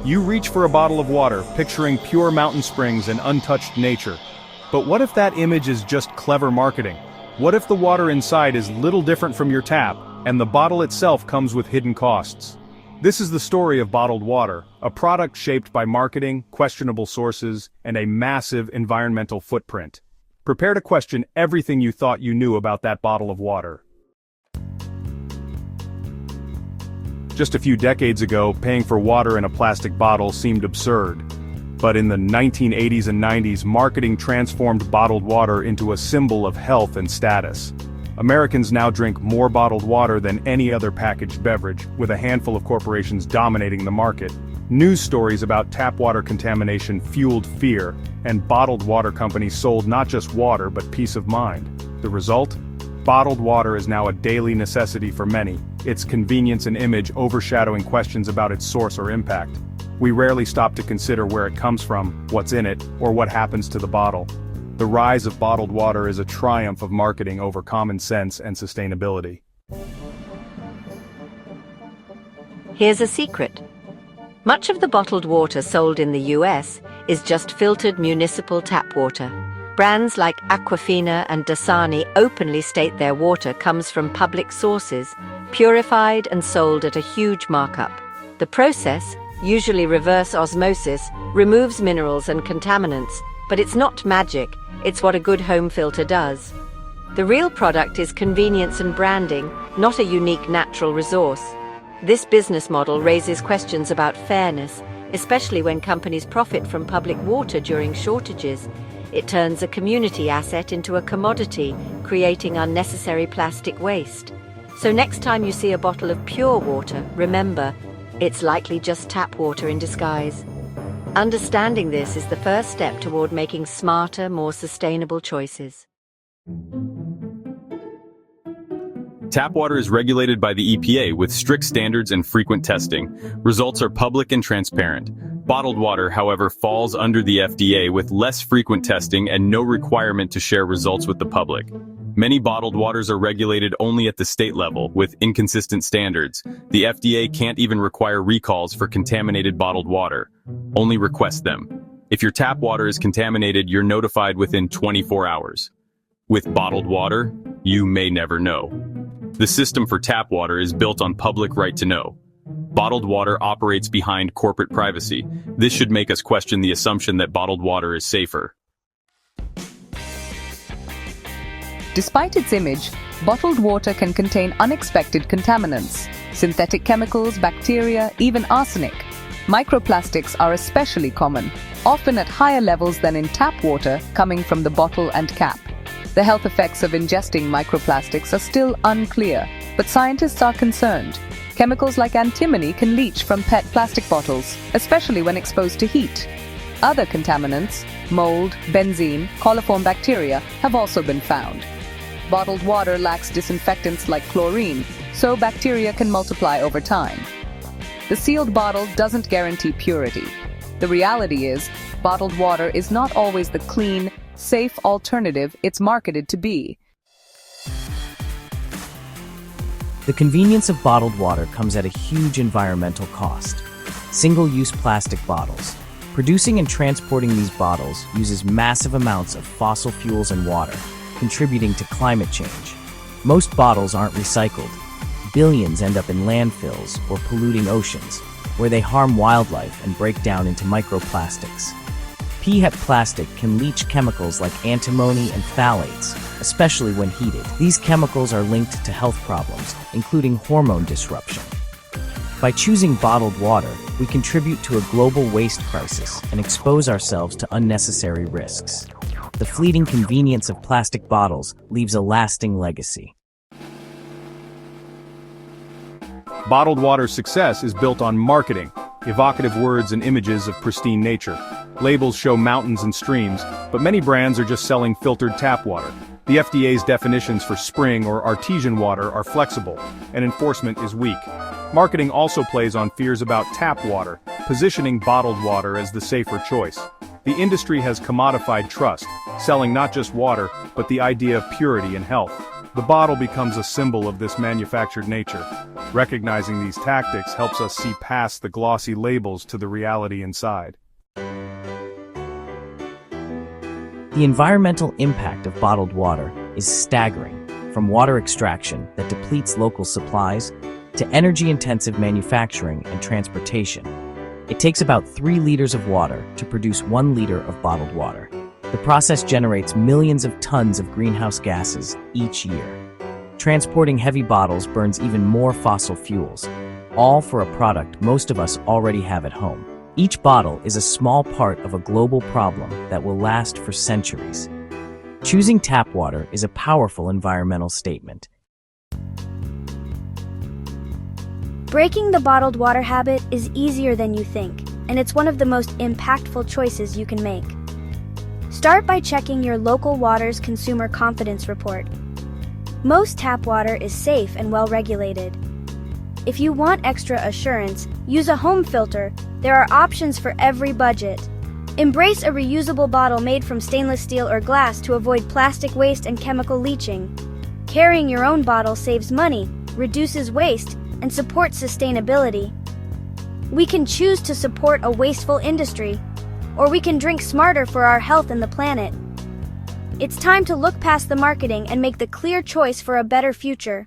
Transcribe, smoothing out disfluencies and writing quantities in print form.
You reach for a bottle of water, picturing pure mountain springs and untouched nature. But what if that image is just clever marketing? What if the water inside is little different from your tap, and the bottle itself comes with hidden costs? This is the story of bottled water, a product shaped by marketing, questionable sources, and a massive environmental footprint. Prepare to question everything you thought you knew about that bottle of water. Just a few decades ago, paying for water in a plastic bottle seemed absurd. But in the 1980s and 90s, marketing transformed bottled water into a symbol of health and status. Americans now drink more bottled water than any other packaged beverage, with a handful of corporations dominating the market. News stories about tap water contamination fueled fear, and bottled water companies sold not just water but peace of mind. The result? Bottled water is now a daily necessity for many, its convenience and image overshadowing questions about its source or impact. We rarely stop to consider where it comes from, what's in it, or what happens to the bottle. The rise of bottled water is a triumph of marketing over common sense and sustainability. Here's a secret. Much of the bottled water sold in the US is just filtered municipal tap water. Brands like Aquafina and Dasani openly state their water comes from public sources, purified and sold at a huge markup. The process, usually reverse osmosis, removes minerals and contaminants, but it's not magic, it's what a good home filter does. The real product is convenience and branding, not a unique natural resource. This business model raises questions about fairness, especially when companies profit from public water during shortages. It turns a community asset into a commodity, creating unnecessary plastic waste. So next time you see a bottle of pure water, remember, it's likely just tap water in disguise. Understanding this is the first step toward making smarter, more sustainable choices. Tap water is regulated by the EPA with strict standards and frequent testing. Results are public and transparent. Bottled water, however, falls under the FDA with less frequent testing and no requirement to share results with the public. Many bottled waters are regulated only at the state level, with inconsistent standards. The FDA can't even require recalls for contaminated bottled water. Only request them. If your tap water is contaminated, you're notified within 24 hours. With bottled water, you may never know. The system for tap water is built on public right to know. Bottled water operates behind corporate privacy. This should make us question the assumption that bottled water is safer. Despite its image, bottled water can contain unexpected contaminants, synthetic chemicals, bacteria, even arsenic. Microplastics are especially common, often at higher levels than in tap water coming from the bottle and cap. The health effects of ingesting microplastics are still unclear, but scientists are concerned. Chemicals like antimony can leach from PET plastic bottles, especially when exposed to heat. Other contaminants, mold, benzene, coliform bacteria, have also been found. Bottled water lacks disinfectants like chlorine, so bacteria can multiply over time. The sealed bottle doesn't guarantee purity. The reality is, bottled water is not always the clean, safe alternative it's marketed to be. The convenience of bottled water comes at a huge environmental cost. Single-use plastic bottles. Producing and transporting these bottles uses massive amounts of fossil fuels and water, contributing to climate change. Most bottles aren't recycled. Billions end up in landfills or polluting oceans, where they harm wildlife and break down into microplastics. PET plastic can leach chemicals like antimony and phthalates, especially when heated. These chemicals are linked to health problems, including hormone disruption. By choosing bottled water, we contribute to a global waste crisis and expose ourselves to unnecessary risks. The fleeting convenience of plastic bottles leaves a lasting legacy. Bottled water's success is built on marketing, evocative words and images of pristine nature. Labels show mountains and streams, but many brands are just selling filtered tap water. The FDA's definitions for spring or artesian water are flexible, and enforcement is weak. Marketing also plays on fears about tap water, positioning bottled water as the safer choice. The industry has commodified trust, selling not just water, but the idea of purity and health. The bottle becomes a symbol of this manufactured nature. Recognizing these tactics helps us see past the glossy labels to the reality inside. The environmental impact of bottled water is staggering, from water extraction that depletes local supplies to energy-intensive manufacturing and transportation. It takes about 3 liters of water to produce 1 liter of bottled water. The process generates millions of tons of greenhouse gases each year. Transporting heavy bottles burns even more fossil fuels, all for a product most of us already have at home. Each bottle is a small part of a global problem that will last for centuries. Choosing tap water is a powerful environmental statement. Breaking the bottled water habit is easier than you think, and it's one of the most impactful choices you can make. Start by checking your local water's consumer confidence report. Most tap water is safe and well regulated. If you want extra assurance, use a home filter. There are options for every budget. Embrace a reusable bottle made from stainless steel or glass to avoid plastic waste and chemical leaching. Carrying your own bottle saves money, reduces waste, and supports sustainability. We can choose to support a wasteful industry, or we can drink smarter for our health and the planet. It's time to look past the marketing and make the clear choice for a better future.